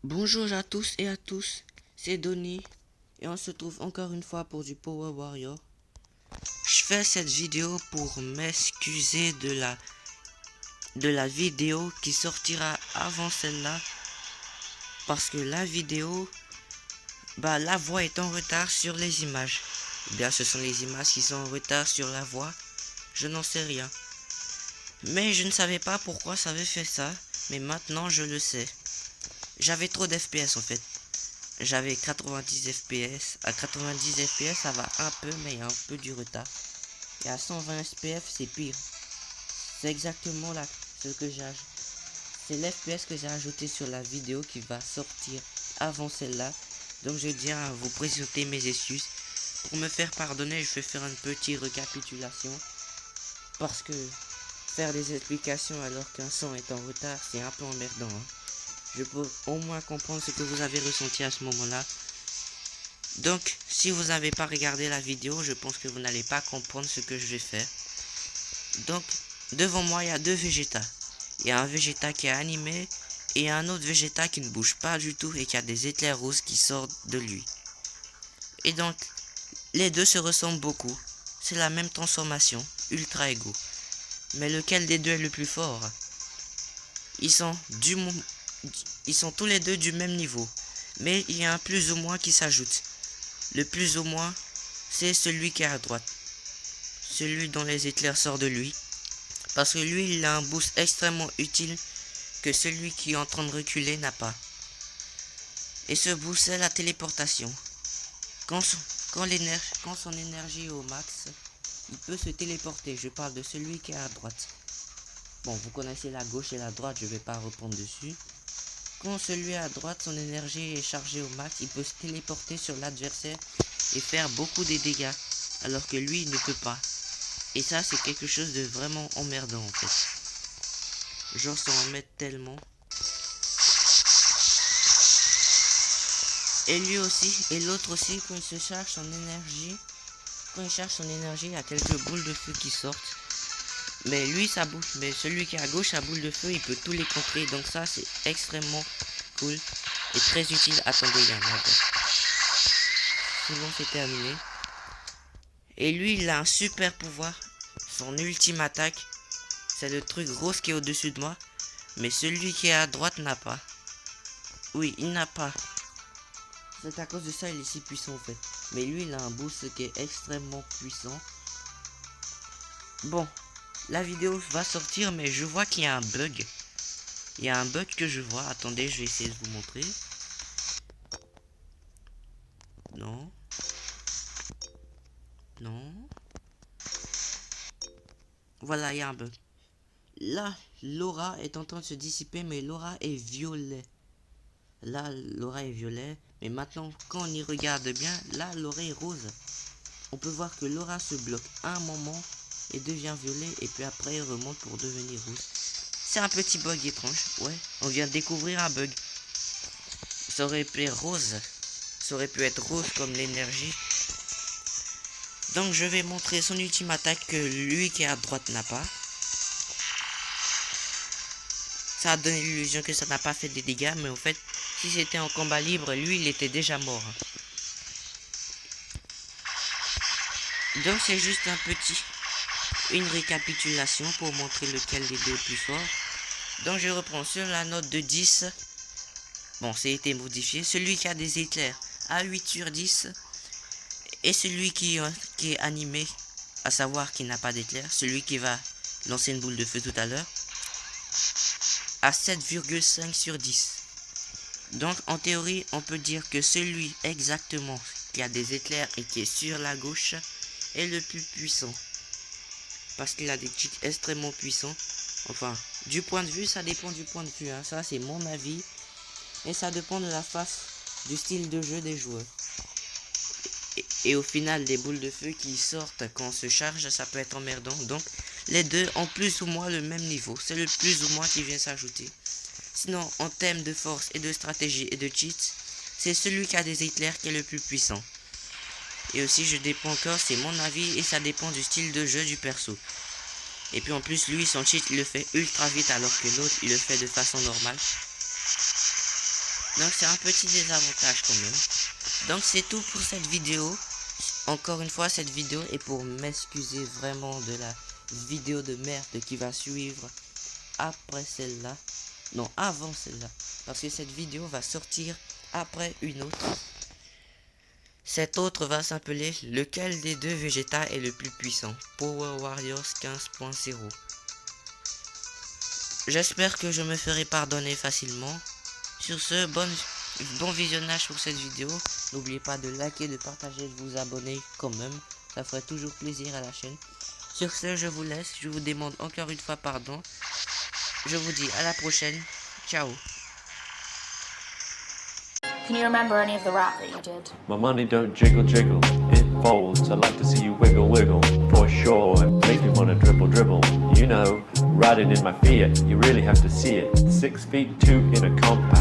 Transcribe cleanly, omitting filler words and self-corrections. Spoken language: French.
Bonjour à tous et à tous, c'est Donny et on se trouve encore une fois pour du Power Warrior. Je fais cette vidéo pour m'excuser de la vidéo qui sortira avant celle-là parce que la vidéo, la voix est en retard sur les images. Bien, ce sont les images qui sont en retard sur la voix, je n'en sais rien. Mais je ne savais pas pourquoi ça avait fait ça, mais maintenant je le sais. J'avais trop d'FPS en fait. J'avais 90 FPS. À 90 FPS, ça va un peu, mais il y a un peu du retard. Et à 120 FPS, c'est pire. C'est exactement là ce que j'ai ajouté. C'est l'FPS que j'ai ajouté sur la vidéo qui va sortir avant celle-là. Donc je tiens à vous présenter mes excuses. Pour me faire pardonner, je vais faire une petite récapitulation. Parce que faire des explications alors qu'un son est en retard, c'est un peu emmerdant. Je peux au moins comprendre ce que vous avez ressenti à ce moment-là. Donc, si vous n'avez pas regardé la vidéo, je pense que vous n'allez pas comprendre ce que je vais faire. Donc, devant moi, il y a deux végétas. Il y a un végéta qui est animé et un autre végéta qui ne bouge pas du tout et qui a des éclairs roses qui sortent de lui. Et donc, les deux se ressemblent beaucoup. C'est la même transformation, ultra égaux. Mais lequel des deux est le plus fort? Ils sont tous les deux du même niveau. Mais il y a un plus ou moins qui s'ajoute. Le plus ou moins, c'est celui qui est à droite. Celui dont les éclairs sortent de lui. Parce que lui, il a un boost extrêmement utile que celui qui est en train de reculer n'a pas. Et ce boost, c'est la téléportation. Quand son énergie est au max, il peut se téléporter. Je parle de celui qui est à droite. Bon, vous connaissez la gauche et la droite, je ne vais pas reprendre dessus. Quand celui à droite, son énergie est chargée au max, il peut se téléporter sur l'adversaire et faire beaucoup de dégâts. Alors que lui, il ne peut pas. Et ça, c'est quelque chose de vraiment emmerdant en fait. Genre, ça m'emmerde tellement. Et lui aussi, et l'autre aussi, quand il se charge son énergie, il y a quelques boules de feu qui sortent. Mais lui, ça bouge. Mais celui qui est à gauche, à boule de feu, il peut tous les contrer. Donc ça, c'est extrêmement cool et très utile. Attendez, il y a un lag. C'est bon, c'est terminé. Et lui, il a un super pouvoir. Son ultime attaque, c'est le truc rose qui est au-dessus de moi. Mais celui qui est à droite n'a pas. Oui, il n'a pas. C'est à cause de ça il est si puissant en fait. Mais lui il a un boost qui est extrêmement puissant. Bon, la vidéo va sortir mais je vois qu'il y a un bug. Il y a un bug que je vois. Attendez, je vais essayer de vous montrer. Non. Non. Voilà, il y a un bug. Là, l'aura est en train de se dissiper mais l'aura est violet. Là, l'aura est violet. Mais maintenant, quand on y regarde bien, là, l'aura est rose. On peut voir que l'aura se bloque un moment et devient violet et puis après il remonte pour devenir rouge. C'est un petit bug étrange, ouais. On vient de découvrir un bug. Ça aurait pu être rose. Ça aurait pu être rose comme l'énergie. Donc je vais montrer son ultime attaque que lui qui est à droite n'a pas. Ça a donné l'illusion que ça n'a pas fait des dégâts, mais en fait, si c'était en combat libre, lui il était déjà mort. Donc c'est juste une récapitulation pour montrer lequel des deux est plus fort. Donc je reprends sur la note de 10. Bon, c'est été modifié. Celui qui a des éclairs à 8 sur 10. Et celui qui est animé, à savoir qui n'a pas d'éclair, celui qui va lancer une boule de feu tout à l'heure, à 7,5 sur 10. Donc en théorie, on peut dire que celui exactement qui a des éclairs et qui est sur la gauche est le plus puissant. Parce qu'il a des cheats extrêmement puissants. Enfin, du point de vue, ça dépend du point de vue. Hein. Ça, c'est mon avis. Et ça dépend de la face, du style de jeu des joueurs. Et au final, les boules de feu qui sortent quand on se charge, ça peut être emmerdant. Donc, les deux ont plus ou moins le même niveau. C'est le plus ou moins qui vient s'ajouter. Sinon, en termes de force et de stratégie et de cheats, c'est celui qui a des éclairs qui est le plus puissant. Et aussi, je dépends encore, c'est mon avis et ça dépend du style de jeu du perso. Et puis en plus, lui, son cheat, il le fait ultra vite alors que l'autre, il le fait de façon normale. Donc c'est un petit désavantage quand même. Donc c'est tout pour cette vidéo. Encore une fois, cette vidéo est pour m'excuser vraiment de la vidéo de merde qui va suivre après celle-là. Non, avant celle-là. Parce que cette vidéo va sortir après une autre. Cette autre va s'appeler lequel des deux Vegeta est le plus puissant. Power Warriors 15.0. J'espère que je me ferai pardonner facilement. Sur ce, bon visionnage pour cette vidéo. N'oubliez pas de liker, de partager, de vous abonner quand même. Ça ferait toujours plaisir à la chaîne. Sur ce, je vous laisse. Je vous demande encore une fois pardon. Je vous dis à la prochaine. Ciao. Can you remember any of the rap that you did? My money don't jiggle jiggle, it folds. I like to see you wiggle wiggle, for sure. It makes me wanna dribble dribble. You know, riding in my Fiat, you really have to see it. 6 feet 2 in a compact.